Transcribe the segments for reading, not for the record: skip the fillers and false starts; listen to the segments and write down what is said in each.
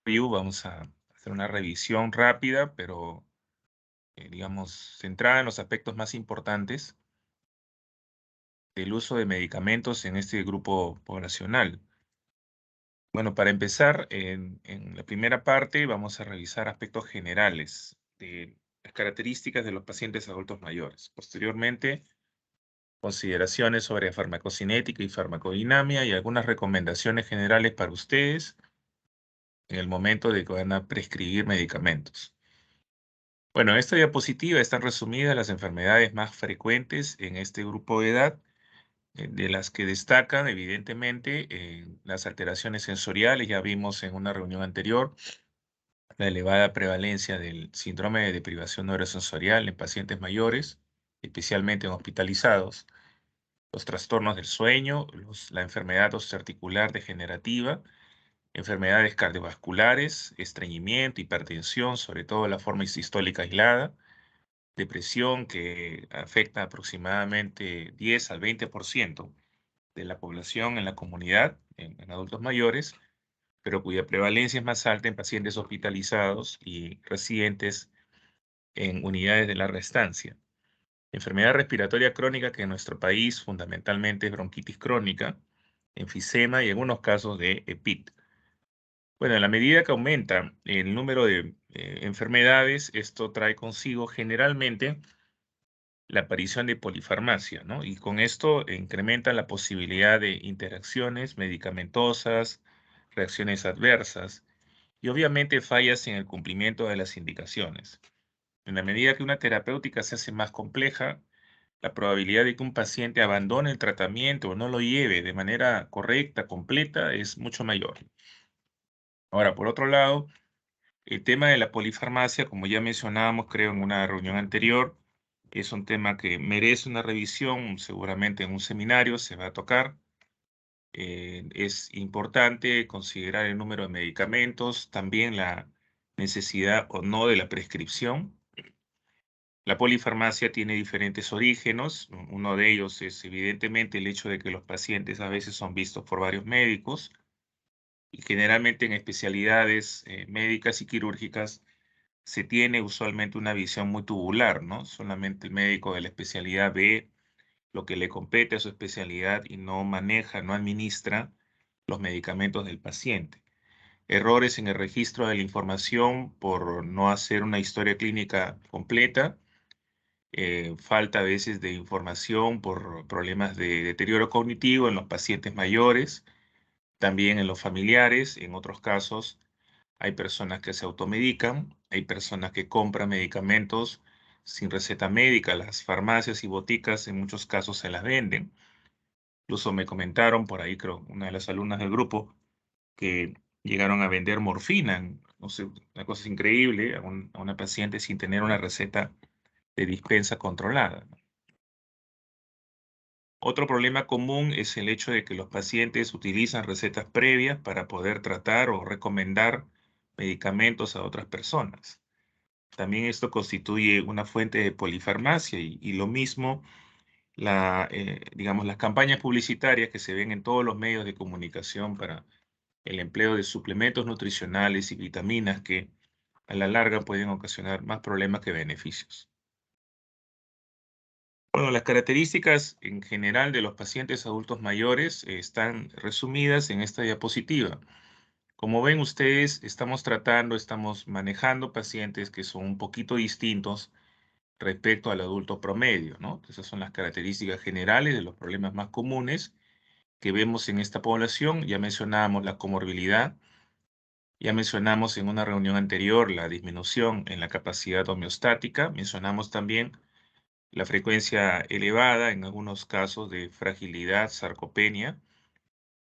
Vamos a hacer una revisión rápida, pero digamos, centrada en los aspectos más importantes del uso de medicamentos en este grupo poblacional. Bueno, para empezar, en la primera parte vamos a revisar aspectos generales de las características de los pacientes adultos mayores. Posteriormente, consideraciones sobre farmacocinética y farmacodinamia y algunas recomendaciones generales para ustedes en el momento de que van a prescribir medicamentos. Bueno, en esta diapositiva están resumidas las enfermedades más frecuentes en este grupo de edad, de las que destacan evidentemente las alteraciones sensoriales. Ya vimos en una reunión anterior la elevada prevalencia del síndrome de deprivación neurosensorial en pacientes mayores, especialmente en hospitalizados, los trastornos del sueño, la enfermedad osteoarticular degenerativa, enfermedades cardiovasculares, estreñimiento, hipertensión, sobre todo la forma sistólica aislada, depresión que afecta aproximadamente 10 al 20% de la población en la comunidad, en adultos mayores, pero cuya prevalencia es más alta en pacientes hospitalizados y residentes en unidades de larga estancia. Enfermedad respiratoria crónica que en nuestro país fundamentalmente es bronquitis crónica, enfisema y en algunos casos de EPIT. Bueno, en la medida que aumenta el número de enfermedades, esto trae consigo generalmente la aparición de polifarmacia, ¿no? Y con esto incrementa la posibilidad de interacciones medicamentosas, reacciones adversas y obviamente fallas en el cumplimiento de las indicaciones. En la medida que una terapéutica se hace más compleja, la probabilidad de que un paciente abandone el tratamiento o no lo lleve de manera correcta, completa, es mucho mayor. Ahora, por otro lado, el tema de la polifarmacia, como ya mencionábamos, creo, en una reunión anterior, es un tema que merece una revisión, seguramente en un seminario se va a tocar. Es importante considerar el número de medicamentos, también la necesidad o no de la prescripción. La polifarmacia tiene diferentes orígenes. Uno de ellos es evidentemente el hecho de que los pacientes a veces son vistos por varios médicos y generalmente en especialidades médicas y quirúrgicas se tiene usualmente una visión muy tubular, ¿no? Solamente el médico de la especialidad ve lo que le compete a su especialidad y no maneja, no administra los medicamentos del paciente. Errores en el registro de la información por no hacer una historia clínica completa, falta a veces de información por problemas de deterioro cognitivo en los pacientes mayores, también en los familiares, en otros casos hay personas que se automedican, hay personas que compran medicamentos sin receta médica, las farmacias y boticas en muchos casos se las venden. Incluso me comentaron por ahí, creo, una de las alumnas del grupo, que llegaron a vender morfina, no sé, una cosa increíble, a una paciente sin tener una receta de dispensa controlada. Otro problema común es el hecho de que los pacientes utilizan recetas previas para poder tratar o recomendar medicamentos a otras personas. También esto constituye una fuente de polifarmacia y lo mismo, digamos, las campañas publicitarias que se ven en todos los medios de comunicación para el empleo de suplementos nutricionales y vitaminas que a la larga pueden ocasionar más problemas que beneficios. Bueno, las características en general de los pacientes adultos mayores están resumidas en esta diapositiva. Como ven ustedes, estamos manejando pacientes que son un poquito distintos respecto al adulto promedio, ¿no? Esas son las características generales de los problemas más comunes que vemos en esta población. Ya mencionábamos la comorbilidad, ya mencionamos en una reunión anterior la disminución en la capacidad homeostática, mencionamos también la frecuencia elevada en algunos casos de fragilidad, sarcopenia.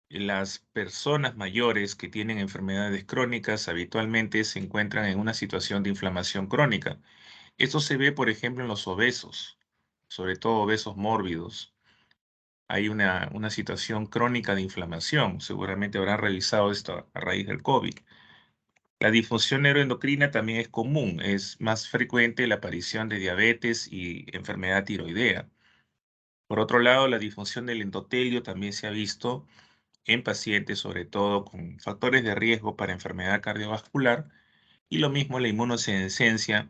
Las personas mayores que tienen enfermedades crónicas habitualmente se encuentran en una situación de inflamación crónica. Esto se ve, por ejemplo, en los obesos, sobre todo obesos mórbidos. Hay una situación crónica de inflamación. Seguramente habrán revisado esto a raíz del COVID. La disfunción neuroendocrina también es común. Es más frecuente la aparición de diabetes y enfermedad tiroidea. Por otro lado, la disfunción del endotelio también se ha visto en pacientes, sobre todo con factores de riesgo para enfermedad cardiovascular, y lo mismo la inmunosenescencia,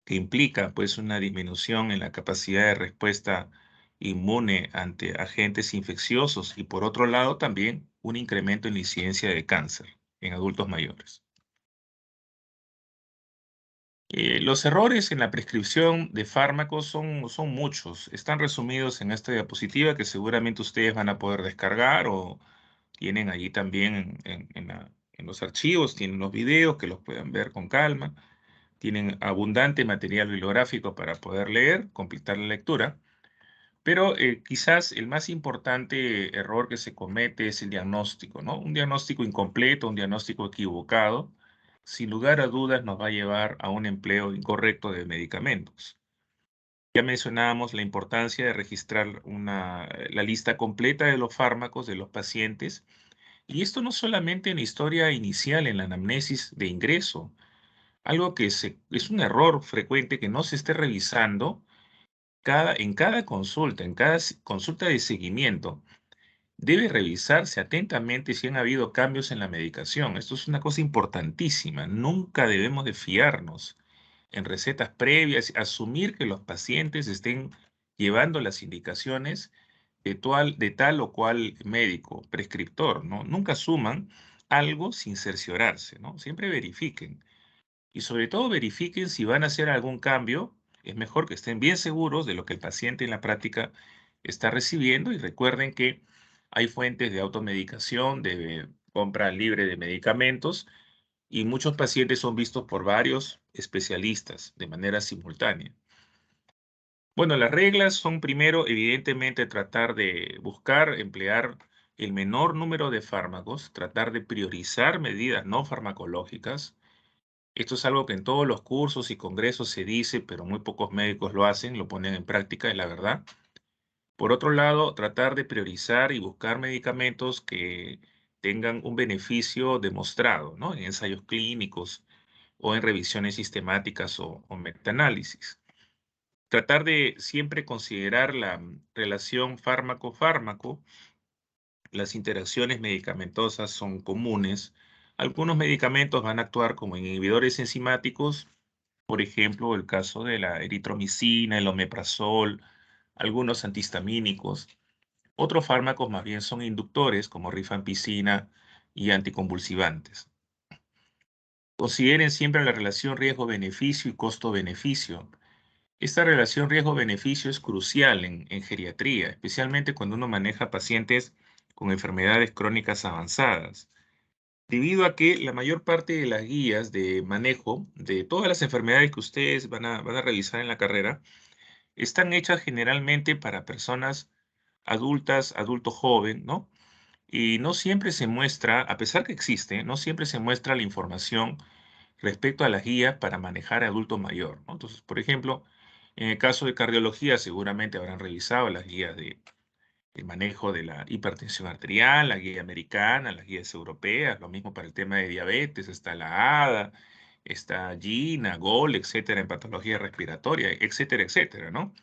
que implica pues una disminución en la capacidad de respuesta inmune ante agentes infecciosos y por otro lado también un incremento en la incidencia de cáncer en adultos mayores. Los errores en la prescripción de fármacos son muchos. Están resumidos en esta diapositiva que seguramente ustedes van a poder descargar o tienen allí también en los archivos, tienen los videos que los puedan ver con calma. Tienen abundante material bibliográfico para poder leer, completar la lectura. Pero quizás el más importante error que se comete es el diagnóstico, ¿no? Un diagnóstico incompleto, un diagnóstico equivocado, sin lugar a dudas nos va a llevar a un empleo incorrecto de medicamentos. Ya mencionábamos la importancia de registrar la lista completa de los fármacos de los pacientes, y esto no solamente en la historia inicial, en la anamnesis de ingreso, algo que es un error frecuente que no se esté revisando en cada consulta, en cada consulta de seguimiento. Debe revisarse atentamente si han habido cambios en la medicación. Esto es una cosa importantísima. Nunca debemos de fiarnos en recetas previas, asumir que los pacientes estén llevando las indicaciones de tal o cual médico, prescriptor, ¿no? Nunca asuman algo sin cerciorarse, ¿no? Siempre verifiquen. Y sobre todo verifiquen si van a hacer algún cambio. Es mejor que estén bien seguros de lo que el paciente en la práctica está recibiendo y recuerden que hay fuentes de automedicación, de compra libre de medicamentos y muchos pacientes son vistos por varios especialistas de manera simultánea. Bueno, las reglas son primero, evidentemente, tratar de buscar emplear el menor número de fármacos, tratar de priorizar medidas no farmacológicas. Esto es algo que en todos los cursos y congresos se dice, pero muy pocos médicos lo hacen, lo ponen en práctica, es la verdad. Por otro lado, tratar de priorizar y buscar medicamentos que tengan un beneficio demostrado, ¿no? En ensayos clínicos o en revisiones sistemáticas o metaanálisis. Tratar de siempre considerar la relación fármaco-fármaco. Las interacciones medicamentosas son comunes. Algunos medicamentos van a actuar como inhibidores enzimáticos, por ejemplo, el caso de la eritromicina, el omeprazol, algunos antihistamínicos. Otros fármacos más bien son inductores, como rifampicina y anticonvulsivantes. Consideren siempre la relación riesgo-beneficio y costo-beneficio. Esta relación riesgo-beneficio es crucial en geriatría, especialmente cuando uno maneja pacientes con enfermedades crónicas avanzadas, debido a que la mayor parte de las guías de manejo de todas las enfermedades que ustedes van a revisar en la carrera están hechas generalmente para personas adultas, adulto joven, ¿no? Y no siempre se muestra, a pesar que existe, no siempre se muestra la información respecto a las guías para manejar a adulto mayor, ¿no? Entonces, por ejemplo, en el caso de cardiología, seguramente habrán revisado las guías de manejo de la hipertensión arterial, la guía americana, las guías europeas, lo mismo para el tema de diabetes, está la ADA, está GINA, GOL, etcétera, en patología respiratoria, etcétera, etcétera, ¿no?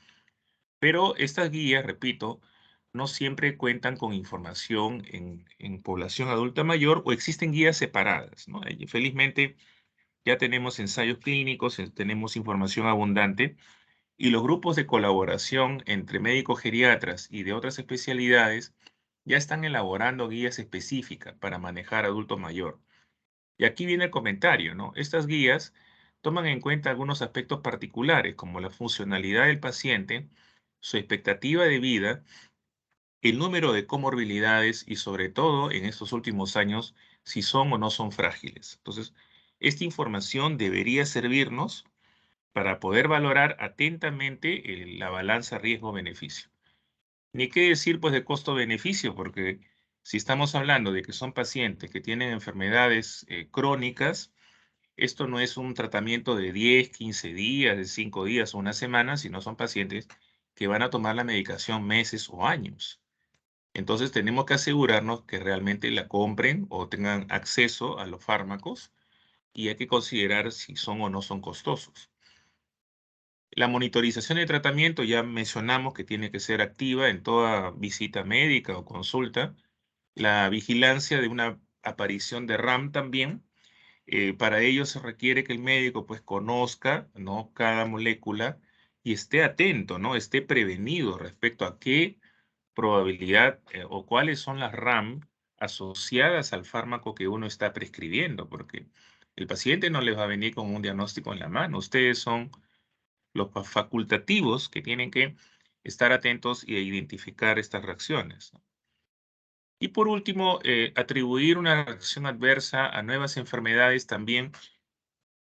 Pero estas guías, repito, no siempre cuentan con información en población adulta mayor o existen guías separadas, ¿no? Y felizmente ya tenemos ensayos clínicos, tenemos información abundante y los grupos de colaboración entre médicos geriatras y de otras especialidades ya están elaborando guías específicas para manejar adulto mayor. Y aquí viene el comentario, ¿no? Estas guías toman en cuenta algunos aspectos particulares, como la funcionalidad del paciente, su expectativa de vida, el número de comorbilidades y sobre todo, en estos últimos años, si son o no son frágiles. Entonces, esta información debería servirnos para poder valorar atentamente la balanza riesgo-beneficio. Ni qué decir pues de costo-beneficio, porque si estamos hablando de que son pacientes que tienen enfermedades crónicas, esto no es un tratamiento de 10, 15 días, de 5 días o una semana, sino son pacientes que van a tomar la medicación meses o años. Entonces tenemos que asegurarnos que realmente la compren o tengan acceso a los fármacos y hay que considerar si son o no son costosos. La monitorización de tratamiento ya mencionamos que tiene que ser activa en toda visita médica o consulta. la vigilancia de una aparición de RAM también. Para ello se requiere que el médico pues conozca, ¿no?, cada molécula y esté atento, ¿no?, esté prevenido respecto a qué probabilidad o cuáles son las RAM asociadas al fármaco que uno está prescribiendo, porque el paciente no les va a venir con un diagnóstico en la mano. Ustedes son los facultativos que tienen que estar atentos y identificar estas reacciones, ¿no? Y por último, atribuir una reacción adversa a nuevas enfermedades también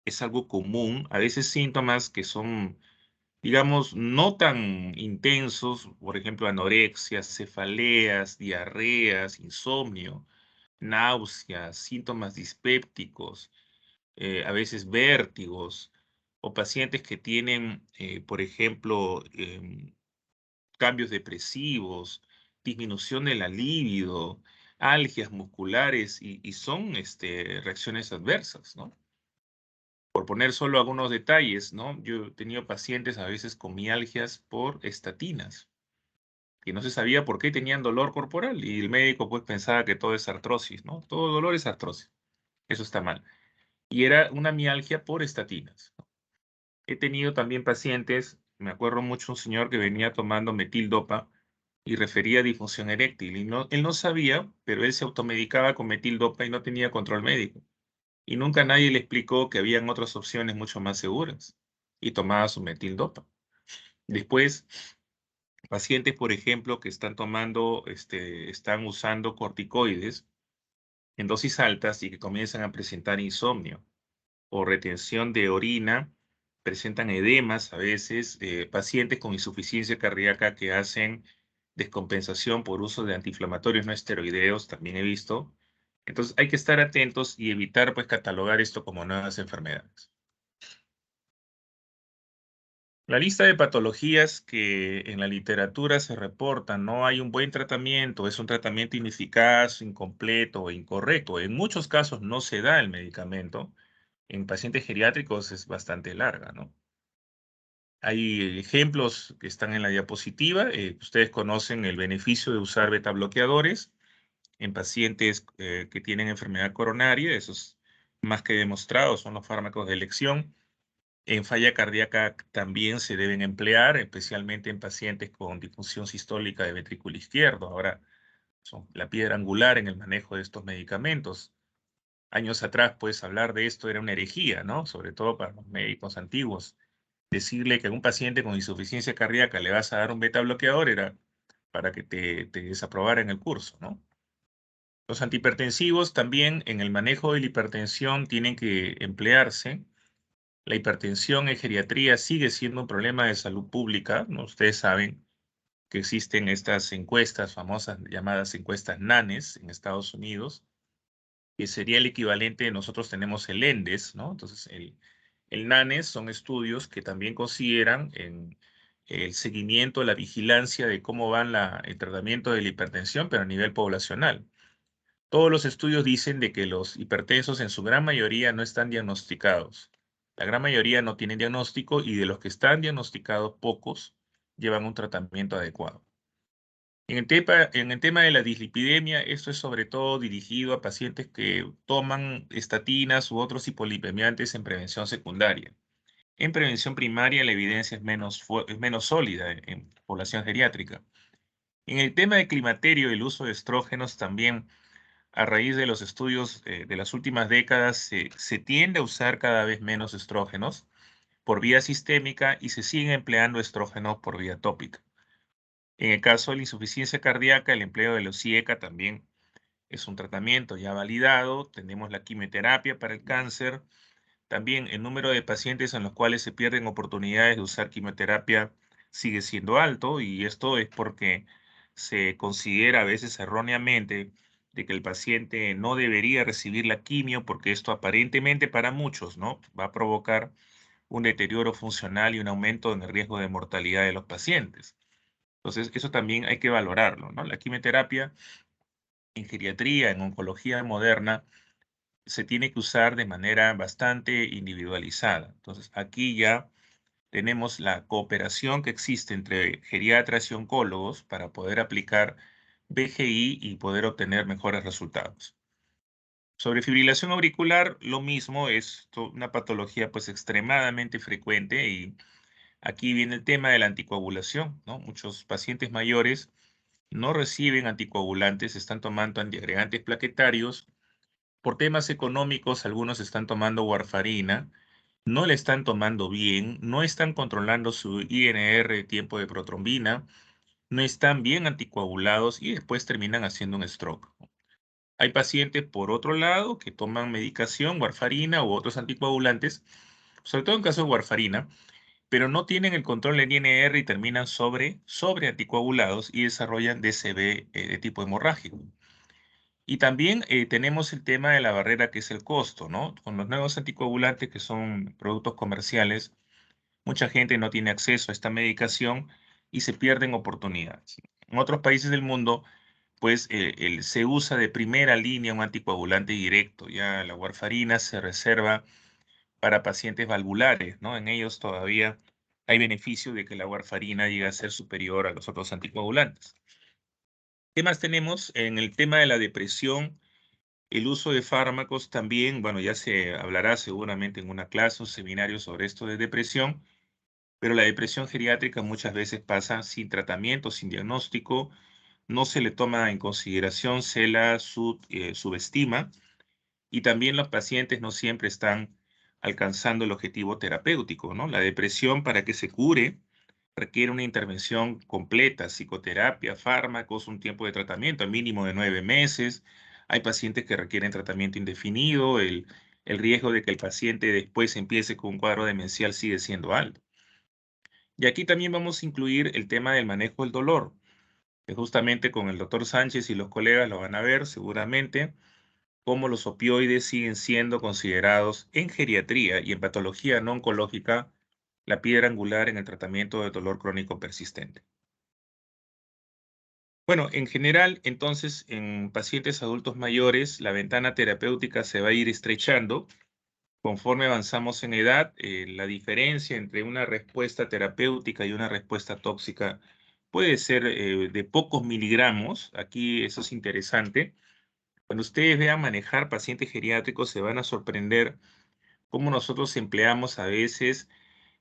es algo común. A veces síntomas que son, digamos, no tan intensos, por ejemplo, anorexia, cefaleas, diarreas, insomnio, náuseas, síntomas dispépticos, a veces vértigos, o pacientes que tienen, por ejemplo, cambios depresivos, disminución de la libido, algias musculares y son reacciones adversas, ¿no? Por poner solo algunos detalles, ¿no? Yo he tenido pacientes a veces con mialgias por estatinas, que no se sabía por qué tenían dolor corporal y el médico pues pensaba que todo es artrosis, ¿no? Todo dolor es artrosis. Eso está mal. Y era una mialgia por estatinas. He tenido también pacientes, me acuerdo mucho un señor que venía tomando metildopa y refería a disfunción eréctil. Y no, él no sabía, pero él se automedicaba con metildopa y no tenía control médico. Y nunca nadie le explicó que habían otras opciones mucho más seguras. Y tomaba su metildopa. Después, pacientes, por ejemplo, que están tomando, están usando corticoides en dosis altas y que comienzan a presentar insomnio o retención de orina, presentan edemas a veces, pacientes con insuficiencia cardíaca que hacen descompensación por uso de antiinflamatorios no esteroideos, también he visto. Entonces hay que estar atentos y evitar pues catalogar esto como nuevas enfermedades. La lista de patologías que en la literatura se reportan, no hay un buen tratamiento, es un tratamiento ineficaz, incompleto o incorrecto. En muchos casos no se da el medicamento. En pacientes geriátricos es bastante larga, ¿no? Hay ejemplos que están en la diapositiva. Ustedes conocen el beneficio de usar beta bloqueadores en pacientes que tienen enfermedad coronaria. Eso es más que demostrado, son los fármacos de elección. En falla cardíaca también se deben emplear, especialmente en pacientes con disfunción sistólica de ventrículo izquierdo. Ahora son la piedra angular en el manejo de estos medicamentos. Años atrás, pues hablar de esto era una herejía, ¿no? Sobre todo para los médicos antiguos. Decirle que a un paciente con insuficiencia cardíaca le vas a dar un beta bloqueador era para que te desaprobaran el curso, ¿no? Los antihipertensivos también en el manejo de la hipertensión tienen que emplearse. La hipertensión en geriatría sigue siendo un problema de salud pública, ¿no? Ustedes saben que existen estas encuestas famosas llamadas encuestas NANES en Estados Unidos, que sería el equivalente, nosotros tenemos el ENDES, ¿no? Entonces, el NANES son estudios que también consideran en el seguimiento, la vigilancia de cómo van el tratamiento de la hipertensión, pero a nivel poblacional. Todos los estudios dicen de que los hipertensos en su gran mayoría no están diagnosticados. La gran mayoría no tienen diagnóstico y de los que están diagnosticados, pocos llevan un tratamiento adecuado. En el tema de la dislipidemia, esto es sobre todo dirigido a pacientes que toman estatinas u otros hipolipemiantes en prevención secundaria. En prevención primaria la evidencia es menos sólida en población geriátrica. En el tema de climaterio, el uso de estrógenos también, a raíz de los estudios de las últimas décadas, se tiende a usar cada vez menos estrógenos por vía sistémica y se sigue empleando estrógenos por vía tópica. En el caso de la insuficiencia cardíaca, el empleo de los IECA también es un tratamiento ya validado. Tenemos la quimioterapia para el cáncer. También el número de pacientes en los cuales se pierden oportunidades de usar quimioterapia sigue siendo alto y esto es porque se considera a veces erróneamente de que el paciente no debería recibir la quimio porque esto aparentemente para muchos, ¿no?, va a provocar un deterioro funcional y un aumento en el riesgo de mortalidad de los pacientes. Entonces, eso también hay que valorarlo, ¿no? La quimioterapia en geriatría, en oncología moderna, se tiene que usar de manera bastante individualizada. Entonces, aquí ya tenemos la cooperación que existe entre geriatras y oncólogos para poder aplicar BGI y poder obtener mejores resultados. Sobre fibrilación auricular, lo mismo, es una patología pues extremadamente frecuente y aquí viene el tema de la anticoagulación, ¿no? Muchos pacientes mayores no reciben anticoagulantes, están tomando antiagregantes plaquetarios. Por temas económicos, algunos están tomando warfarina, no le están tomando bien, no están controlando su INR, tiempo de protrombina, no están bien anticoagulados y después terminan haciendo un stroke. Hay pacientes, por otro lado, que toman medicación, warfarina u otros anticoagulantes, sobre todo en caso de warfarina, pero no tienen el control del INR y terminan sobre anticoagulados y desarrollan DCB de tipo hemorrágico. Y también tenemos el tema de la barrera que es el costo, ¿no? Con los nuevos anticoagulantes que son productos comerciales, mucha gente no tiene acceso a esta medicación y se pierden oportunidades. En otros países del mundo, pues se usa de primera línea un anticoagulante directo. Ya la warfarina se reserva para pacientes valvulares, ¿no? En ellos todavía hay beneficio de que la warfarina llegue a ser superior a los otros anticoagulantes. ¿Qué más tenemos? En el tema de la depresión, el uso de fármacos también, bueno, ya se hablará seguramente en una clase o seminario sobre esto de depresión, pero la depresión geriátrica muchas veces pasa sin tratamiento, sin diagnóstico, no se le toma en consideración, se la subestima y también los pacientes no siempre están alcanzando el objetivo terapéutico, ¿no? La depresión, para que se cure, requiere una intervención completa, psicoterapia, fármacos, un tiempo de tratamiento, al mínimo de 9 meses. Hay pacientes que requieren tratamiento indefinido, el riesgo de que el paciente después empiece con un cuadro demencial sigue siendo alto. Y aquí también vamos a incluir el tema del manejo del dolor, que justamente con el doctor Sánchez y los colegas lo van a ver seguramente, cómo los opioides siguen siendo considerados en geriatría y en patología no oncológica la piedra angular en el tratamiento de dolor crónico persistente. Bueno, en general, entonces, en pacientes adultos mayores, la ventana terapéutica se va a ir estrechando. Conforme avanzamos en edad, la diferencia entre una respuesta terapéutica y una respuesta tóxica puede ser de pocos miligramos. Aquí eso es interesante. Cuando ustedes vean manejar pacientes geriátricos, se van a sorprender cómo nosotros empleamos a veces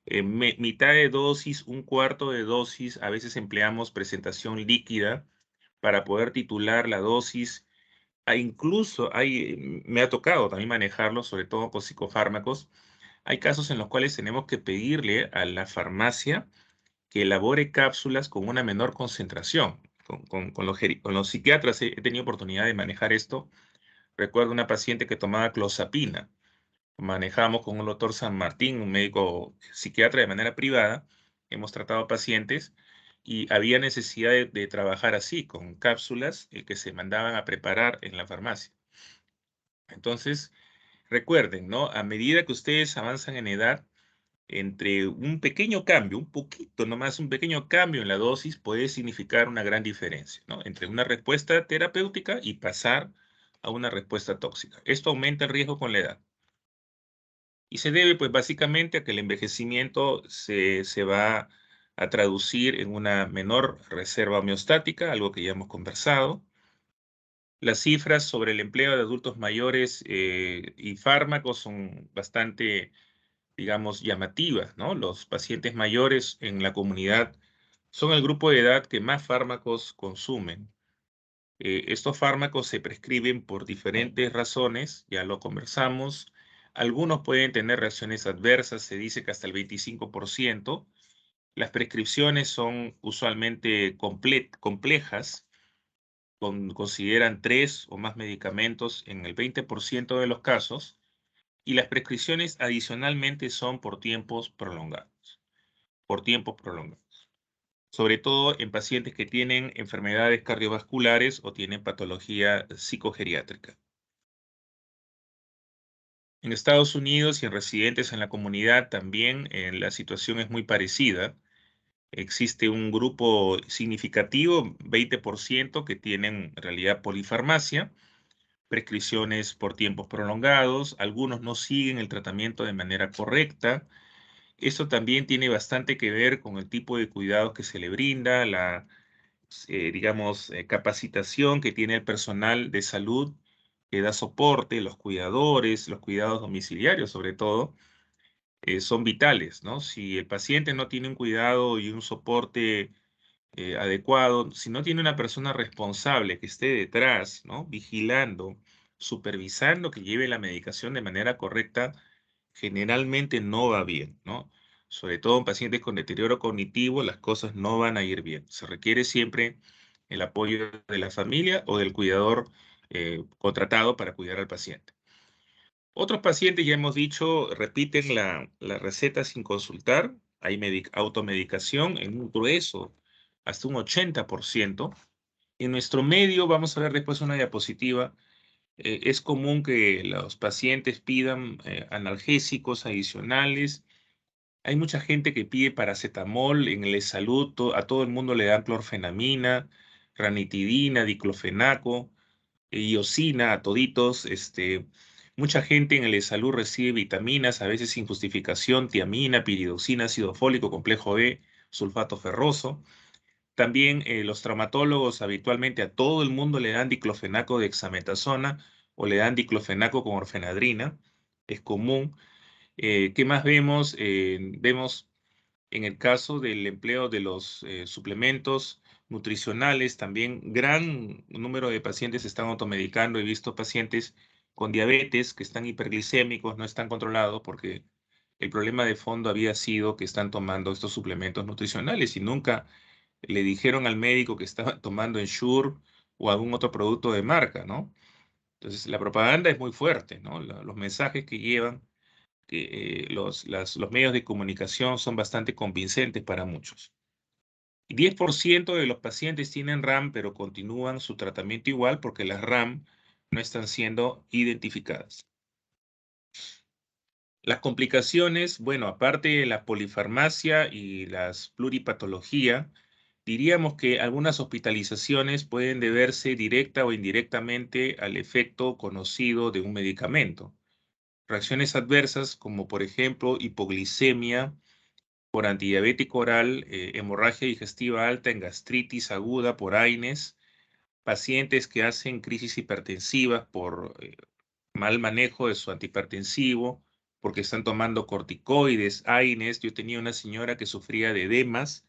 mitad de dosis, un cuarto de dosis, a veces empleamos presentación líquida para poder titular la dosis. Incluso me ha tocado también manejarlo, sobre todo con psicofármacos. Hay casos en los cuales tenemos que pedirle a la farmacia que elabore cápsulas con una menor concentración. Con los psiquiatras he tenido oportunidad de manejar esto. Recuerdo una paciente que tomaba clozapina. Manejamos con un doctor San Martín, un médico psiquiatra de manera privada. Hemos tratado pacientes y había necesidad de trabajar así, con cápsulas que se mandaban a preparar en la farmacia. Entonces, recuerden, ¿no? A medida que ustedes avanzan en edad, entre un pequeño cambio, un poquito nomás, un pequeño cambio en la dosis puede significar una gran diferencia, ¿no? Entre una respuesta terapéutica y pasar a una respuesta tóxica. Esto aumenta el riesgo con la edad. Y se debe, pues, básicamente a que el envejecimiento se va a traducir en una menor reserva homeostática, algo que ya hemos conversado. Las cifras sobre el empleo de adultos mayores y fármacos son bastante, digamos, llamativas, ¿no? Los pacientes mayores en la comunidad son el grupo de edad que más fármacos consumen. Estos fármacos se prescriben por diferentes razones, ya lo conversamos. Algunos pueden tener reacciones adversas, se dice que hasta el 25%. Las prescripciones son usualmente complejas, consideran 3 o más medicamentos en el 20% de los casos, y las prescripciones adicionalmente son por tiempos prolongados, sobre todo en pacientes que tienen enfermedades cardiovasculares o tienen patología psicogeriátrica. En Estados Unidos y en residentes en la comunidad también la situación es muy parecida. Existe un grupo significativo, 20%, que tienen en realidad polifarmacia, prescripciones por tiempos prolongados. Algunos no siguen el tratamiento de manera correcta. Esto también tiene bastante que ver con el tipo de cuidados que se le brinda, digamos, capacitación que tiene el personal de salud que da soporte, los cuidadores, los cuidados domiciliarios sobre todo, son vitales, ¿no? Si el paciente no tiene un cuidado y un soporte adecuado, si no tiene una persona responsable que esté detrás, ¿no? Vigilando, supervisando que lleve la medicación de manera correcta, generalmente no va bien, ¿no? Sobre todo en pacientes con deterioro cognitivo, las cosas no van a ir bien. Se requiere siempre el apoyo de la familia o del cuidador contratado para cuidar al paciente. Otros pacientes, ya hemos dicho, repiten la receta sin consultar. Hay automedicación en un grueso, hasta un 80%. En nuestro medio, vamos a ver después una diapositiva, es común que los pacientes pidan analgésicos adicionales. Hay mucha gente que pide paracetamol. En el salud a todo el mundo le dan clorfenamina, ranitidina, diclofenaco, iosina a toditos. Mucha gente en el salud recibe vitaminas, a veces sin justificación, tiamina, piridoxina, ácido fólico, complejo B, sulfato ferroso. También los traumatólogos habitualmente a todo el mundo le dan diclofenaco de dexametasona o le dan diclofenaco con orfenadrina. Es común. ¿Qué más vemos? Vemos en el caso del empleo de los suplementos nutricionales, también gran número de pacientes se están automedicando. He visto pacientes con diabetes que están hiperglicémicos, no están controlados porque el problema de fondo había sido que están tomando estos suplementos nutricionales y nunca le dijeron al médico que estaba tomando Ensure o algún otro producto de marca, ¿no? Entonces, la propaganda es muy fuerte, ¿no? Los mensajes que llevan, que los medios de comunicación son bastante convincentes para muchos. 10% de los pacientes tienen RAM, pero continúan su tratamiento igual porque las RAM no están siendo identificadas. Las complicaciones, bueno, aparte de la polifarmacia y las pluripatología, diríamos que algunas hospitalizaciones pueden deberse directa o indirectamente al efecto conocido de un medicamento. Reacciones adversas como por ejemplo hipoglicemia por antidiabético oral, hemorragia digestiva alta en gastritis aguda por AINES, pacientes que hacen crisis hipertensivas por mal manejo de su antihipertensivo, porque están tomando corticoides, AINES. Yo tenía una señora que sufría de edemas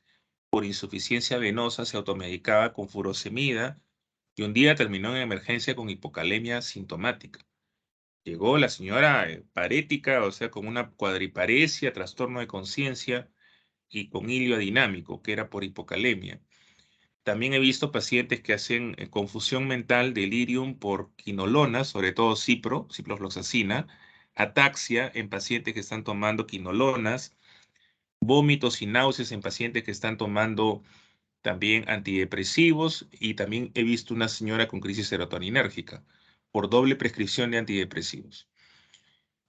por insuficiencia venosa, se automedicaba con furosemida y un día terminó en emergencia con hipocalemia sintomática. Llegó la señora parética, o sea, con una cuadriparesia, trastorno de conciencia y con hilio adinámico, que era por hipocalemia. También he visto pacientes que hacen confusión mental, delirium por quinolona, sobre todo ciprofloxacina, ataxia en pacientes que están tomando quinolonas, vómitos y náuseas en pacientes que están tomando también antidepresivos, y también he visto una señora con crisis serotoninérgica por doble prescripción de antidepresivos.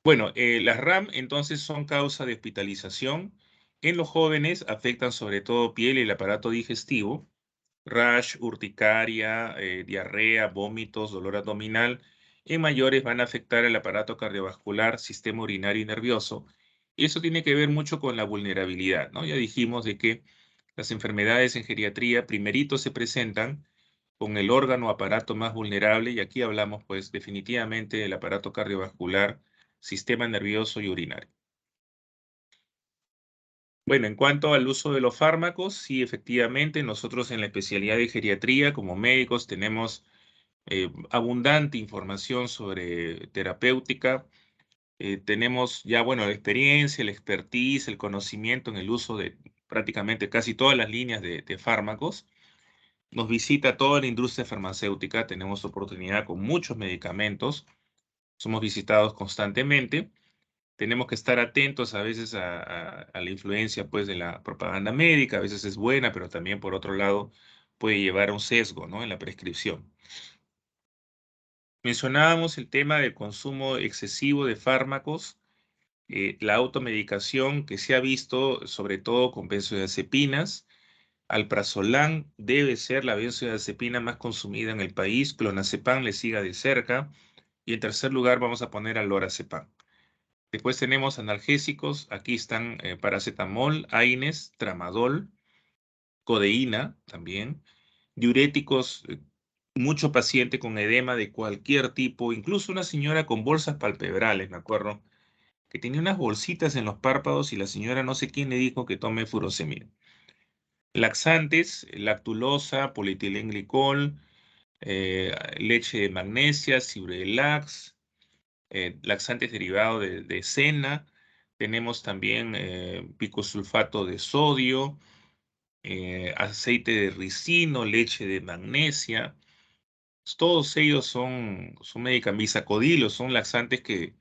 Bueno, las RAM entonces son causa de hospitalización. En los jóvenes afectan sobre todo piel y el aparato digestivo, rash, urticaria, diarrea, vómitos, dolor abdominal. En mayores van a afectar el aparato cardiovascular, sistema urinario y nervioso. Y eso tiene que ver mucho con la vulnerabilidad, ¿no? Ya dijimos de que las enfermedades en geriatría primerito se presentan con el órgano o aparato más vulnerable, y aquí hablamos pues definitivamente del aparato cardiovascular, sistema nervioso y urinario. Bueno, en cuanto al uso de los fármacos, sí, efectivamente, nosotros en la especialidad de geriatría, como médicos, tenemos abundante información sobre terapéutica. Tenemos ya, bueno, la experiencia, la expertise, el conocimiento en el uso de prácticamente casi todas las líneas de fármacos. Nos visita toda la industria farmacéutica, tenemos oportunidad con muchos medicamentos, somos visitados constantemente. Tenemos que estar atentos a veces a la influencia pues, de la propaganda médica. A veces es buena, pero también por otro lado puede llevar a un sesgo, ¿no?, en la prescripción. Mencionábamos el tema del consumo excesivo de fármacos, la automedicación que se ha visto sobre todo con benzodiazepinas. Alprazolam debe ser la benzodiazepina más consumida en el país. Clonazepam le siga de cerca. Y en tercer lugar vamos a poner al lorazepam. Después tenemos analgésicos. Aquí están paracetamol, AINES, tramadol, codeína también. diuréticos, mucho paciente con edema de cualquier tipo, incluso una señora con bolsas palpebrales, me acuerdo, que tenía unas bolsitas en los párpados y la señora no sé quién le dijo que tome furosemida. Laxantes, lactulosa, polietilenglicol, leche de magnesia, Cibrelax, laxantes derivados de cena. Tenemos también picosulfato de sodio, aceite de ricino, leche de magnesia. Todos ellos son medicamentos, bisacodilo, son laxantes que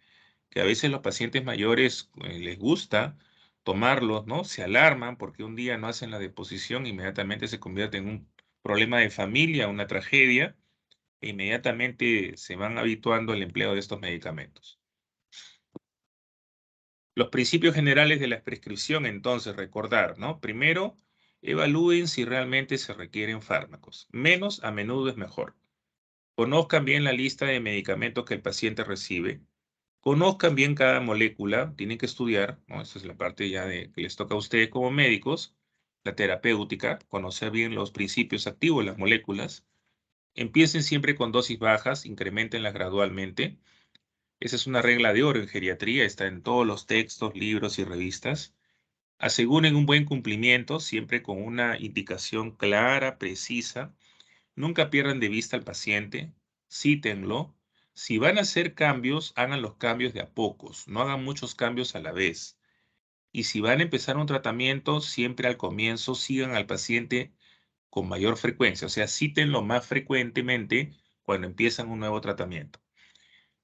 a veces los pacientes mayores les gusta tomarlos, ¿no? Se alarman porque un día no hacen la deposición, inmediatamente se convierte en un problema de familia, una tragedia, e inmediatamente se van habituando al empleo de estos medicamentos. Los principios generales de la prescripción, entonces, recordar, ¿no? Primero, evalúen si realmente se requieren fármacos. Menos a menudo es mejor. Conozcan bien la lista de medicamentos que el paciente recibe. Conozcan bien cada molécula, tienen que estudiar, ¿no? Esa es la parte ya que les toca a ustedes como médicos, la terapéutica, conocer bien los principios activos de las moléculas. Empiecen siempre con dosis bajas, incrementenlas gradualmente. Esa es una regla de oro en geriatría, está en todos los textos, libros y revistas. Aseguren un buen cumplimiento, siempre con una indicación clara, precisa. Nunca pierdan de vista al paciente, cítenlo. Si van a hacer cambios, hagan los cambios de a pocos, no hagan muchos cambios a la vez. Y si van a empezar un tratamiento, siempre al comienzo sigan al paciente con mayor frecuencia, o sea, cítenlo más frecuentemente cuando empiezan un nuevo tratamiento.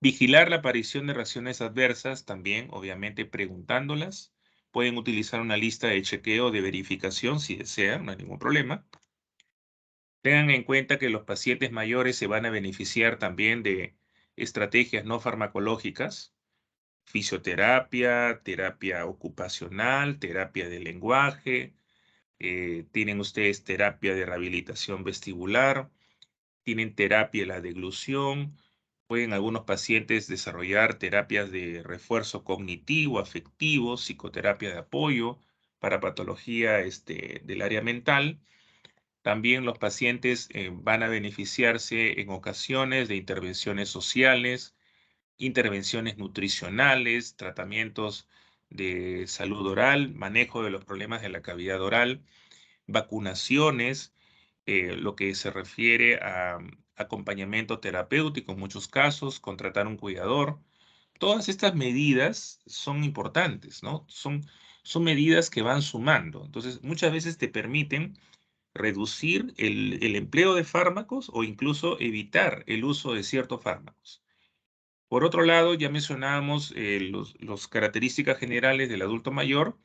Vigilar la aparición de reacciones adversas, también obviamente preguntándolas. Pueden utilizar una lista de chequeo de verificación si desean, no hay ningún problema. Tengan en cuenta que los pacientes mayores se van a beneficiar también de estrategias no farmacológicas, fisioterapia, terapia ocupacional, terapia de lenguaje, tienen ustedes terapia de rehabilitación vestibular, tienen terapia de la deglución, pueden algunos pacientes desarrollar terapias de refuerzo cognitivo, afectivo, psicoterapia de apoyo para patología del área mental. También los pacientes van a beneficiarse en ocasiones de intervenciones sociales, intervenciones nutricionales, tratamientos de salud oral, manejo de los problemas de la cavidad oral, vacunaciones, lo que se refiere a acompañamiento terapéutico en muchos casos, contratar un cuidador. Todas estas medidas son importantes, ¿no? Son medidas que van sumando. Entonces, muchas veces te permiten reducir el empleo de fármacos o incluso evitar el uso de ciertos fármacos. Por otro lado, ya mencionábamos las características generales del adulto mayor,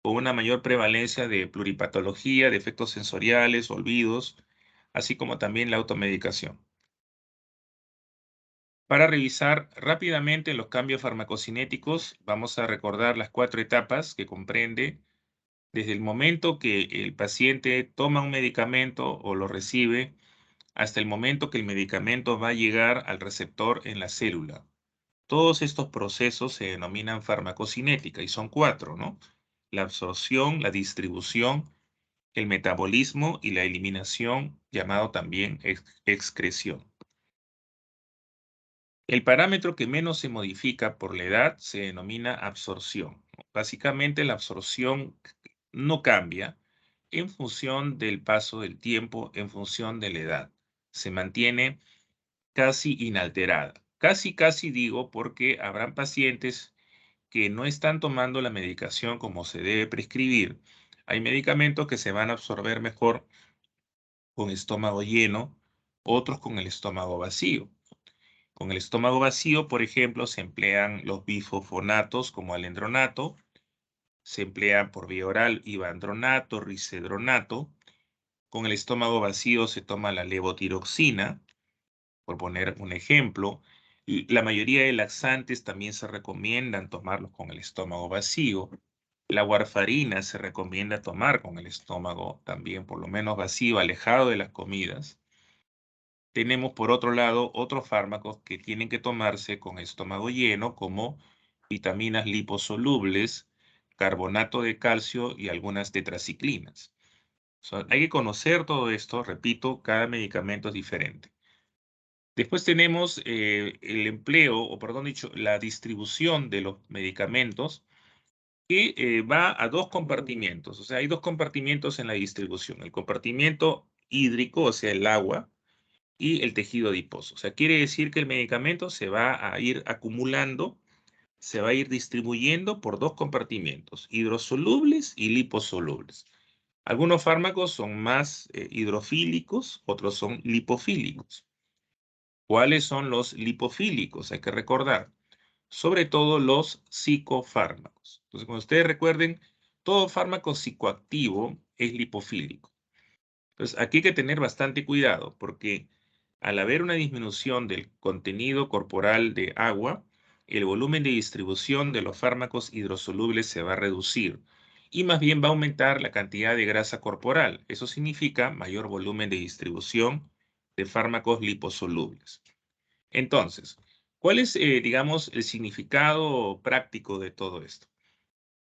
con una mayor prevalencia de pluripatología, de efectos sensoriales, olvidos, así como también la automedicación. Para revisar rápidamente los cambios farmacocinéticos, vamos a recordar las 4 etapas que comprende desde el momento que el paciente toma un medicamento o lo recibe hasta el momento que el medicamento va a llegar al receptor en la célula. Todos estos procesos se denominan farmacocinética y son 4, ¿no? La absorción, la distribución, el metabolismo y la eliminación, llamado también excreción. El parámetro que menos se modifica por la edad se denomina absorción. Básicamente la absorción no cambia en función del paso del tiempo, en función de la edad. Se mantiene casi inalterada. Casi digo porque habrán pacientes que no están tomando la medicación como se debe prescribir. Hay medicamentos que se van a absorber mejor con estómago lleno, otros con el estómago vacío. Con el estómago vacío, por ejemplo, se emplean los bifosfonatos como alendronato, se emplean por vía oral ivandronato, risedronato. Con el estómago vacío se toma la levotiroxina, por poner un ejemplo. Y la mayoría de laxantes también se recomiendan tomarlos con el estómago vacío. La warfarina se recomienda tomar con el estómago también, por lo menos vacío, alejado de las comidas. Tenemos por otro lado otros fármacos que tienen que tomarse con estómago lleno, como vitaminas liposolubles, carbonato de calcio y algunas tetraciclinas. O sea, hay que conocer todo esto, repito, cada medicamento es diferente. Después tenemos el empleo, o perdón dicho, la distribución de los medicamentos que va a dos compartimientos. O sea, hay dos compartimientos en la distribución. El compartimiento hídrico, o sea, el agua, y el tejido adiposo. O sea, quiere decir que el medicamento se va a ir acumulando, se va a ir distribuyendo por dos compartimientos, hidrosolubles y liposolubles. Algunos fármacos son más hidrofílicos, otros son lipofílicos. ¿Cuáles son los lipofílicos? Hay que recordar, sobre todo los psicofármacos. Entonces, cuando ustedes recuerden, todo fármaco psicoactivo es lipofílico. Entonces, aquí hay que tener bastante cuidado porque al haber una disminución del contenido corporal de agua, el volumen de distribución de los fármacos hidrosolubles se va a reducir y más bien va a aumentar la cantidad de grasa corporal. Eso significa mayor volumen de distribución de fármacos liposolubles. Entonces, ¿cuál es, digamos, el significado práctico de todo esto?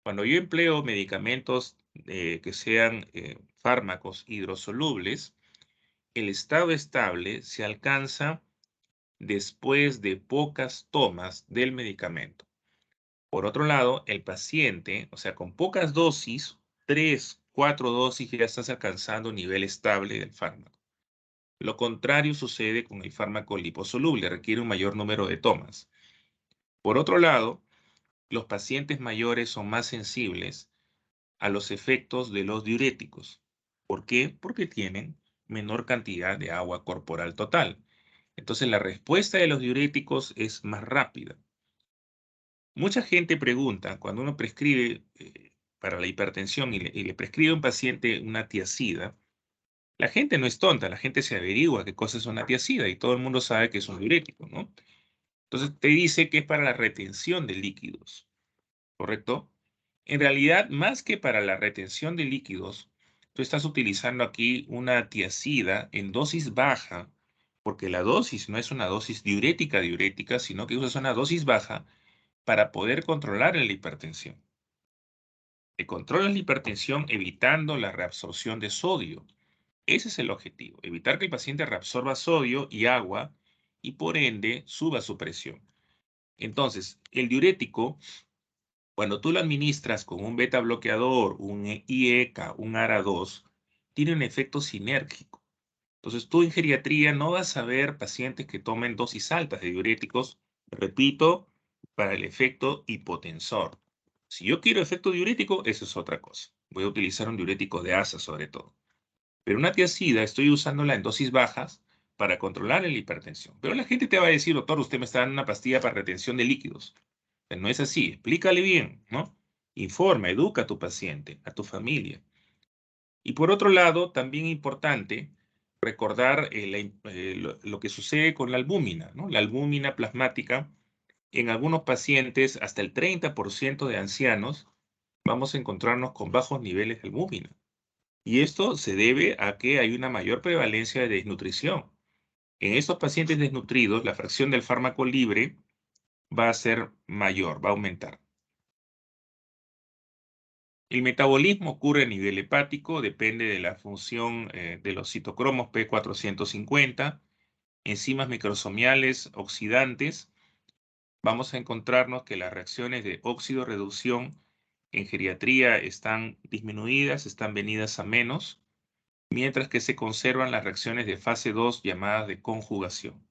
Cuando yo empleo medicamentos que sean fármacos hidrosolubles, el estado estable se alcanza después de pocas tomas del medicamento. Por otro lado, el paciente, o sea, con pocas dosis, 3, 4 dosis, ya estás alcanzando nivel estable del fármaco. Lo contrario sucede con el fármaco liposoluble, requiere un mayor número de tomas. Por otro lado, los pacientes mayores son más sensibles a los efectos de los diuréticos. ¿Por qué? Porque tienen menor cantidad de agua corporal total. Entonces la respuesta de los diuréticos es más rápida. Mucha gente pregunta, cuando uno prescribe para la hipertensión y le prescribe a un paciente una tiazida, la gente no es tonta, la gente se averigua qué cosa es una tiazida y todo el mundo sabe que es un diurético, ¿no? Entonces te dice que es para la retención de líquidos, ¿correcto? En realidad, más que para la retención de líquidos, tú estás utilizando aquí una tiazida en dosis baja, porque la dosis no es una dosis diurética, sino que usas una dosis baja para poder controlar la hipertensión. Te controlas la hipertensión evitando la reabsorción de sodio. Ese es el objetivo, evitar que el paciente reabsorba sodio y agua y por ende suba su presión. Entonces, el diurético, cuando tú lo administras con un beta bloqueador, un IECA, un ARA2, tiene un efecto sinérgico. Entonces, tú en geriatría no vas a ver pacientes que tomen dosis altas de diuréticos, repito, para el efecto hipotensor. Si yo quiero efecto diurético, eso es otra cosa. Voy a utilizar un diurético de asa sobre todo. Pero una tiazida estoy usándola en dosis bajas para controlar la hipertensión. Pero la gente te va a decir, doctor, usted me está dando una pastilla para retención de líquidos. No es así, explícale bien, ¿no? Informa, educa a tu paciente, a tu familia. Y por otro lado, también importante recordar lo que sucede con la albúmina, ¿no? La albúmina plasmática, en algunos pacientes, hasta el 30% de ancianos, vamos a encontrarnos con bajos niveles de albúmina. Y esto se debe a que hay una mayor prevalencia de desnutrición. En estos pacientes desnutridos, la fracción del fármaco libre va a ser mayor, va a aumentar. El metabolismo ocurre a nivel hepático, depende de la función de los citocromos P450, enzimas microsomiales oxidantes. Vamos a encontrarnos que las reacciones de óxido-reducción en geriatría están disminuidas, están venidas a menos, mientras que se conservan las reacciones de fase 2 llamadas de conjugación.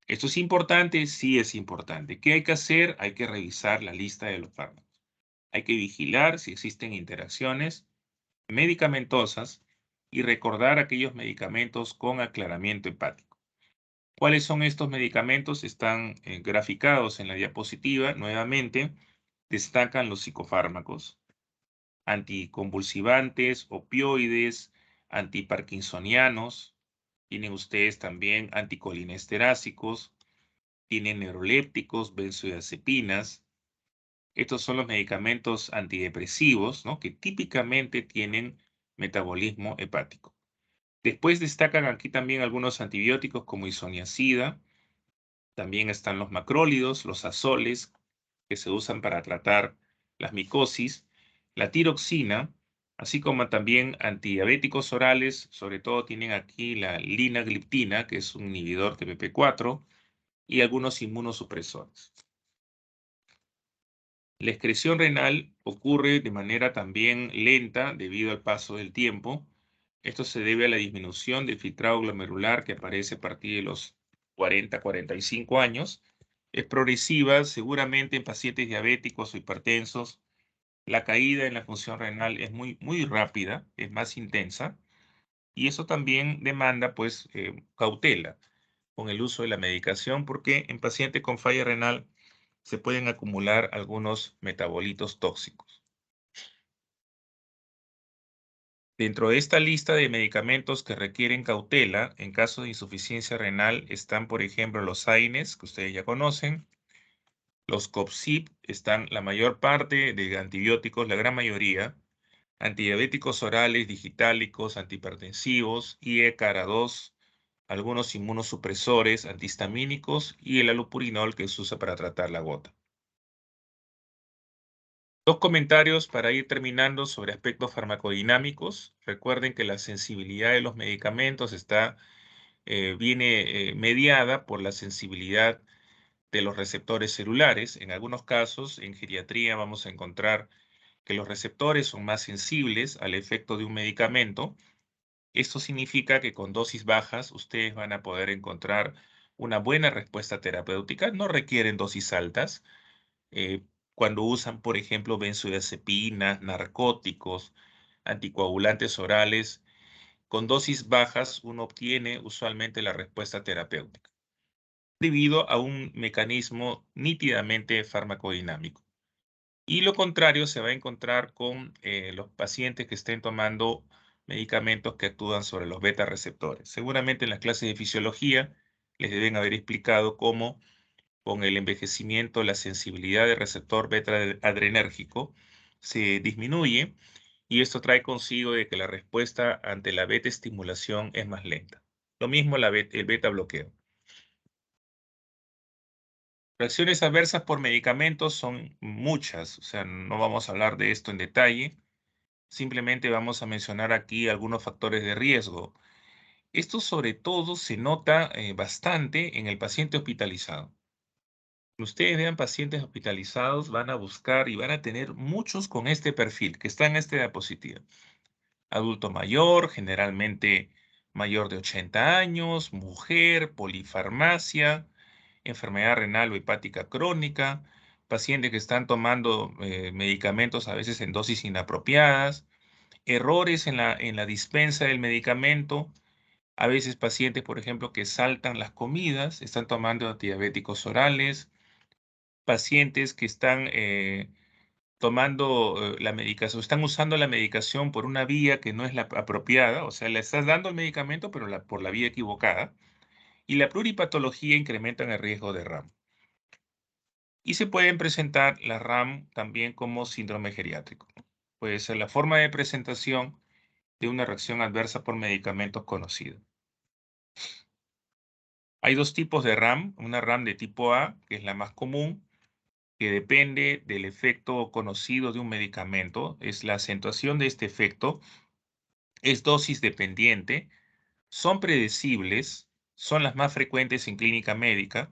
¿Esto es importante? Sí es importante. ¿Qué hay que hacer? Hay que revisar la lista de los fármacos. Hay que vigilar si existen interacciones medicamentosas y recordar aquellos medicamentos con aclaramiento hepático. ¿Cuáles son estos medicamentos? Están graficados en la diapositiva. Nuevamente, destacan los psicofármacos, anticonvulsivantes, opioides, antiparkinsonianos. Tienen ustedes también anticolinesteráticos, tienen neurolépticos, benzodiazepinas. Estos son los medicamentos antidepresivos, ¿no? Que típicamente tienen metabolismo hepático. Después destacan aquí también algunos antibióticos como isoniazida. También están los macrólidos, los azoles, que se usan para tratar las micosis. La tiroxina, así como también antidiabéticos orales, sobre todo tienen aquí la linagliptina, que es un inhibidor de PP4, y algunos inmunosupresores. La excreción renal ocurre de manera también lenta debido al paso del tiempo. Esto se debe a la disminución del filtrado glomerular que aparece a partir de los 40-45 años. Es progresiva, seguramente en pacientes diabéticos o hipertensos. La caída en la función renal es muy rápida, es más intensa, y eso también demanda, pues, cautela con el uso de la medicación, porque en pacientes con falla renal se pueden acumular algunos metabolitos tóxicos. Dentro de esta lista de medicamentos que requieren cautela en caso de insuficiencia renal están, por ejemplo, los AINES, que ustedes ya conocen, los COPSIB, están la mayor parte de antibióticos, la gran mayoría, antidiabéticos orales, digitálicos, antihipertensivos, IECARA2, algunos inmunosupresores, antihistamínicos y el allopurinol que se usa para tratar la gota. Dos comentarios para ir terminando sobre aspectos farmacodinámicos. Recuerden que la sensibilidad de los medicamentos viene mediada por la sensibilidad de los receptores celulares. En algunos casos, en geriatría vamos a encontrar que los receptores son más sensibles al efecto de un medicamento. Esto significa que con dosis bajas ustedes van a poder encontrar una buena respuesta terapéutica. No requieren dosis altas. Cuando usan, por ejemplo, benzodiazepinas, narcóticos, anticoagulantes orales, con dosis bajas uno obtiene usualmente la respuesta terapéutica, debido a un mecanismo nítidamente farmacodinámico. Y lo contrario se va a encontrar con los pacientes que estén tomando medicamentos que actúan sobre los beta receptores. Seguramente en las clases de fisiología les deben haber explicado cómo con el envejecimiento la sensibilidad del receptor beta adrenérgico se disminuye y esto trae consigo de que la respuesta ante la beta estimulación es más lenta. Lo mismo el beta bloqueo. Reacciones adversas por medicamentos son muchas, o sea, no vamos a hablar de esto en detalle, simplemente vamos a mencionar aquí algunos factores de riesgo. Esto sobre todo se nota bastante en el paciente hospitalizado. Ustedes vean pacientes hospitalizados, van a buscar y van a tener muchos con este perfil que está en esta diapositiva. Adulto mayor, generalmente mayor de 80 años, mujer, polifarmacia, enfermedad renal o hepática crónica, pacientes que están tomando medicamentos a veces en dosis inapropiadas, errores en la dispensa del medicamento, a veces pacientes, por ejemplo, que saltan las comidas, están tomando antidiabéticos orales, pacientes que están tomando la medicación, están usando la medicación por una vía que no es la apropiada, o sea, le estás dando el medicamento, pero por la vía equivocada, y la pluripatología incrementa el riesgo de RAM. Y se pueden presentar la RAM también como síndrome geriátrico. Puede ser la forma de presentación de una reacción adversa por medicamentos conocida. Hay dos tipos de RAM, una RAM de tipo A, que es la más común, que depende del efecto conocido de un medicamento, es la acentuación de este efecto, es dosis dependiente, son predecibles, son las más frecuentes en clínica médica.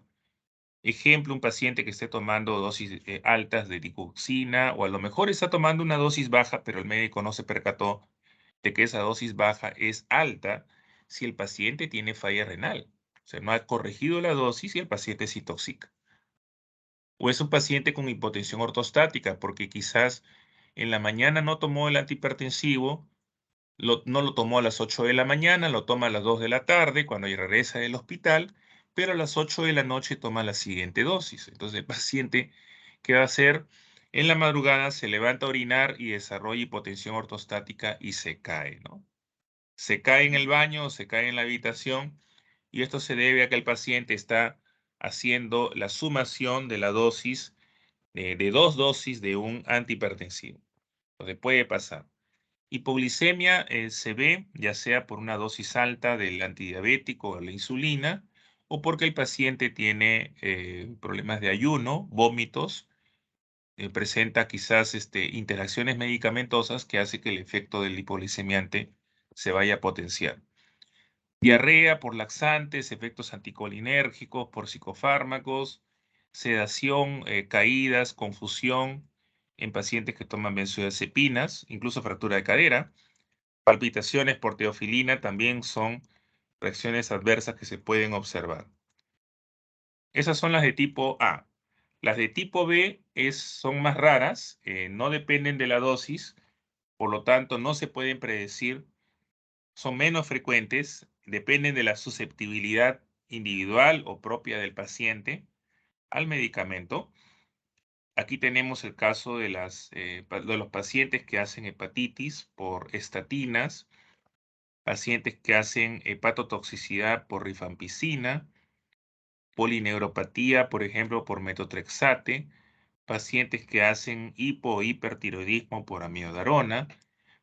Ejemplo, un paciente que esté tomando dosis altas de digoxina o a lo mejor está tomando una dosis baja, pero el médico no se percató de que esa dosis baja es alta si el paciente tiene falla renal. O sea, no ha corregido la dosis y el paciente se intoxica. O es un paciente con hipotensión ortostática, porque quizás en la mañana no tomó el antihipertensivo, no lo tomó a las 8 de la mañana, lo toma a las 2 de la tarde, cuando ya regresa del hospital, pero a las 8 de la noche toma la siguiente dosis. Entonces el paciente, ¿qué va a hacer? En la madrugada se levanta a orinar y desarrolla hipotensión ortostática y se cae, ¿no? Se cae en el baño, se cae en la habitación, y esto se debe a que el paciente está haciendo la sumación de la dosis de dos dosis de un antihipertensivo. Entonces puede pasar. Hipoglicemia se ve ya sea por una dosis alta del antidiabético o la insulina, o porque el paciente tiene problemas de ayuno, vómitos, presenta quizás interacciones medicamentosas que hace que el efecto del hipoglicemiante se vaya a potenciar. Diarrea por laxantes, efectos anticolinérgicos por psicofármacos, sedación, caídas, confusión en pacientes que toman benzodiazepinas, incluso fractura de cadera. Palpitaciones por teofilina también son reacciones adversas que se pueden observar. Esas son las de tipo A. Las de tipo B son más raras, no dependen de la dosis, por lo tanto no se pueden predecir, son menos frecuentes, dependen de la susceptibilidad individual o propia del paciente al medicamento. Aquí tenemos el caso de los pacientes que hacen hepatitis por estatinas, pacientes que hacen hepatotoxicidad por rifampicina, polineuropatía, por ejemplo, por metotrexate, pacientes que hacen hipo o hipertiroidismo por amiodarona,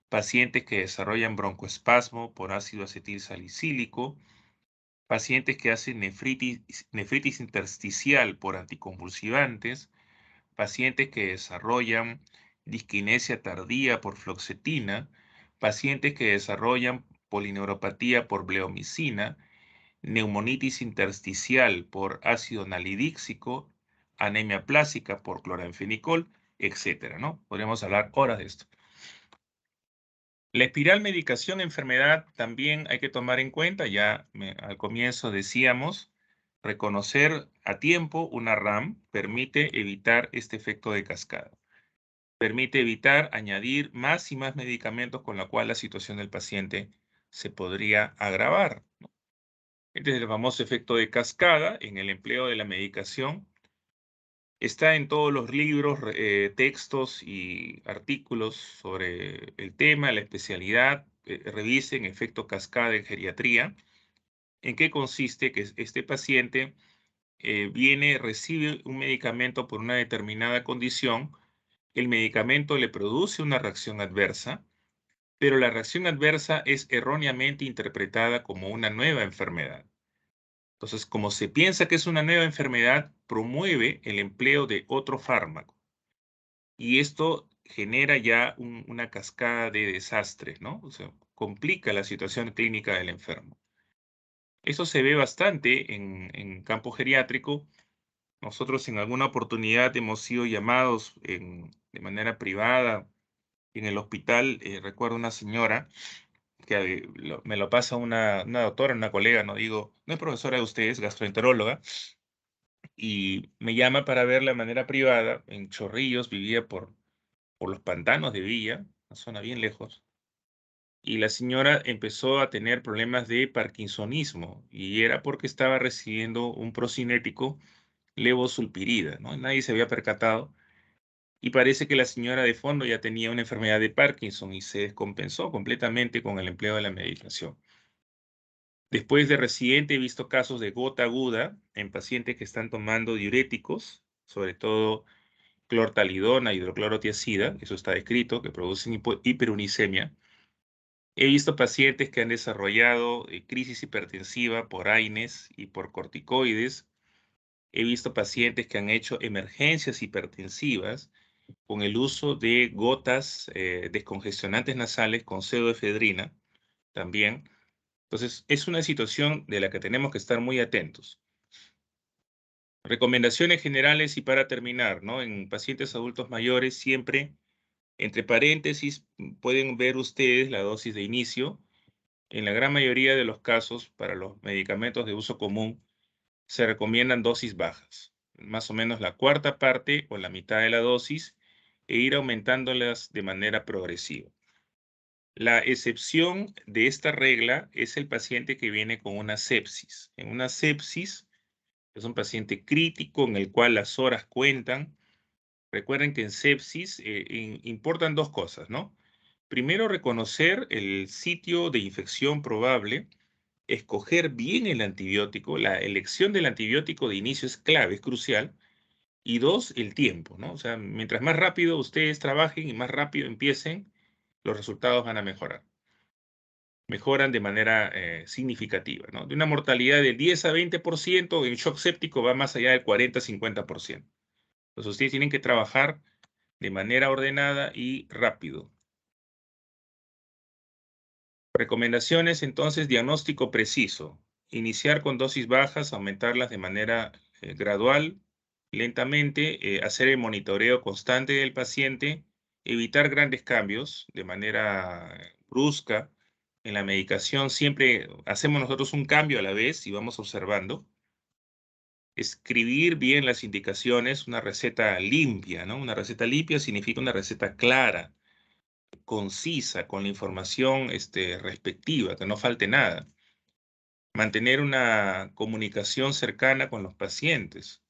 pacientes que desarrollan broncoespasmo por ácido acetil salicílico, pacientes que hacen nefritis intersticial por anticonvulsivantes, pacientes que desarrollan disquinesia tardía por fluoxetina, pacientes que desarrollan polineuropatía por bleomicina, neumonitis intersticial por ácido nalidíxico, anemia plásica por cloranfenicol, etcétera, ¿no? Podríamos hablar horas de esto. La espiral medicación-enfermedad también hay que tomar en cuenta, al comienzo decíamos, reconocer a tiempo una RAM permite evitar este efecto de cascada. Permite evitar añadir más y más medicamentos con la cual la situación del paciente se podría agravar. Este es el famoso efecto de cascada en el empleo de la medicación. Está en todos los libros, textos y artículos sobre el tema, la especialidad. Revisen efecto cascada en geriatría. ¿En qué consiste? Que este paciente recibe un medicamento por una determinada condición. El medicamento le produce una reacción adversa, pero la reacción adversa es erróneamente interpretada como una nueva enfermedad. Entonces, como se piensa que es una nueva enfermedad, promueve el empleo de otro fármaco. Y esto genera ya una cascada de desastres, ¿no? O sea, complica la situación clínica del enfermo. Eso se ve bastante en campo geriátrico. Nosotros en alguna oportunidad hemos sido llamados de manera privada en el hospital. Recuerdo una señora que me lo pasa una doctora, una colega, no digo, no es profesora de ustedes, gastroenteróloga, y me llama para verla de manera privada en Chorrillos, vivía por los pantanos de Villa, una zona bien lejos, y la señora empezó a tener problemas de parkinsonismo, y era porque estaba recibiendo un procinético levosulpirida, ¿no? Nadie se había percatado, y parece que la señora de fondo ya tenía una enfermedad de Parkinson y se descompensó completamente con el empleo de la medicación. Después de residente he visto casos de gota aguda en pacientes que están tomando diuréticos, sobre todo clortalidona, hidroclorotiazida, eso está descrito, que producen hiperuricemia. He visto pacientes que han desarrollado crisis hipertensiva por AINES y por corticoides. He visto pacientes que han hecho emergencias hipertensivas con el uso de gotas descongestionantes nasales con pseudoefedrina también. Entonces, es una situación de la que tenemos que estar muy atentos. Recomendaciones generales y para terminar, ¿no? En pacientes adultos mayores, siempre, entre paréntesis, pueden ver ustedes la dosis de inicio. En la gran mayoría de los casos, para los medicamentos de uso común, se recomiendan dosis bajas, más o menos la cuarta parte o la mitad de la dosis, e ir aumentándolas de manera progresiva. La excepción de esta regla es el paciente que viene con una sepsis. En una sepsis es un paciente crítico en el cual las horas cuentan. Recuerden que en sepsis importan dos cosas, ¿no? Primero, reconocer el sitio de infección probable, escoger bien el antibiótico. La elección del antibiótico de inicio es clave, es crucial. Y dos, el tiempo, ¿no? O sea, mientras más rápido ustedes trabajen y más rápido empiecen, los resultados van a mejorar. Mejoran de manera significativa, ¿no? De una mortalidad del 10 a 20%, en shock séptico va más allá del 40-50%. Entonces ustedes tienen que trabajar de manera ordenada y rápido. Recomendaciones, entonces, diagnóstico preciso. Iniciar con dosis bajas, aumentarlas de manera gradual, lentamente, hacer el monitoreo constante del paciente, evitar grandes cambios de manera brusca en la medicación. Siempre hacemos nosotros un cambio a la vez y vamos observando. Escribir bien las indicaciones, una receta limpia, ¿no? Una receta limpia significa una receta clara, concisa, con la información respectiva, que no falte nada. Mantener una comunicación cercana con los pacientes,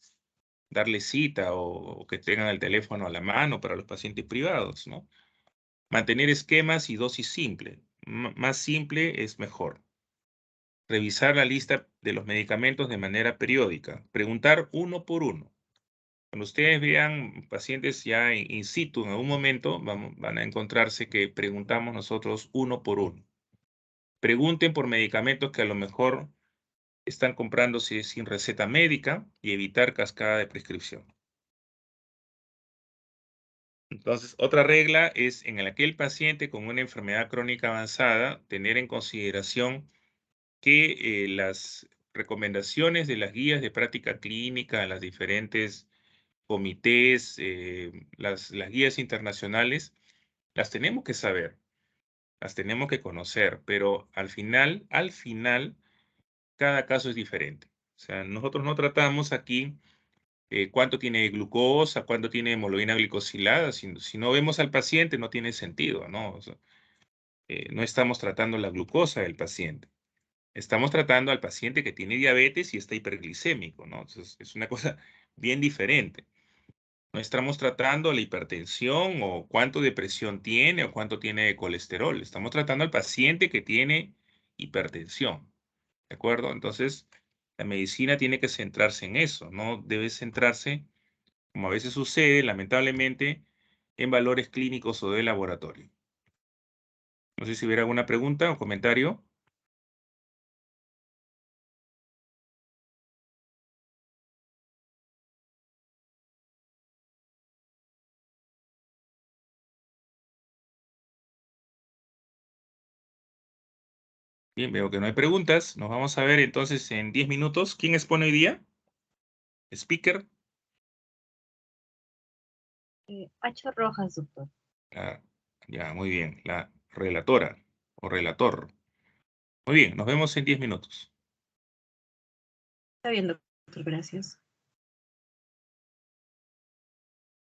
darle cita o que tengan el teléfono a la mano para los pacientes privados, ¿no? Mantener esquemas y dosis simple. Más simple es mejor. Revisar la lista de los medicamentos de manera periódica. Preguntar uno por uno. Cuando ustedes vean pacientes ya in situ en algún momento, van a encontrarse que preguntamos nosotros uno por uno. Pregunten por medicamentos que a lo mejor están comprándose sin receta médica y evitar cascada de prescripción. Entonces, otra regla es en aquel paciente con una enfermedad crónica avanzada, tener en consideración que las recomendaciones de las guías de práctica clínica, las diferentes comités, las guías internacionales, las tenemos que saber, las tenemos que conocer, pero al final, cada caso es diferente. O sea, nosotros no tratamos aquí cuánto tiene glucosa, cuánto tiene hemoglobina glicosilada. Si no vemos al paciente, no tiene sentido, ¿no? O sea, no estamos tratando la glucosa del paciente. Estamos tratando al paciente que tiene diabetes y está hiperglicémico, ¿no? Entonces, es una cosa bien diferente. No estamos tratando la hipertensión o cuánto de presión tiene o cuánto tiene de colesterol. Estamos tratando al paciente que tiene hipertensión. ¿De acuerdo? Entonces, la medicina tiene que centrarse en eso, no debe centrarse, como a veces sucede, lamentablemente, en valores clínicos o de laboratorio. No sé si hubiera alguna pregunta o comentario. Bien, veo que no hay preguntas. Nos vamos a ver entonces en 10 minutos. ¿Quién expone hoy día? Speaker. Pacho Rojas, doctor. Ya, muy bien. La relatora o relator. Muy bien, nos vemos en 10 minutos. Está bien, doctor, gracias.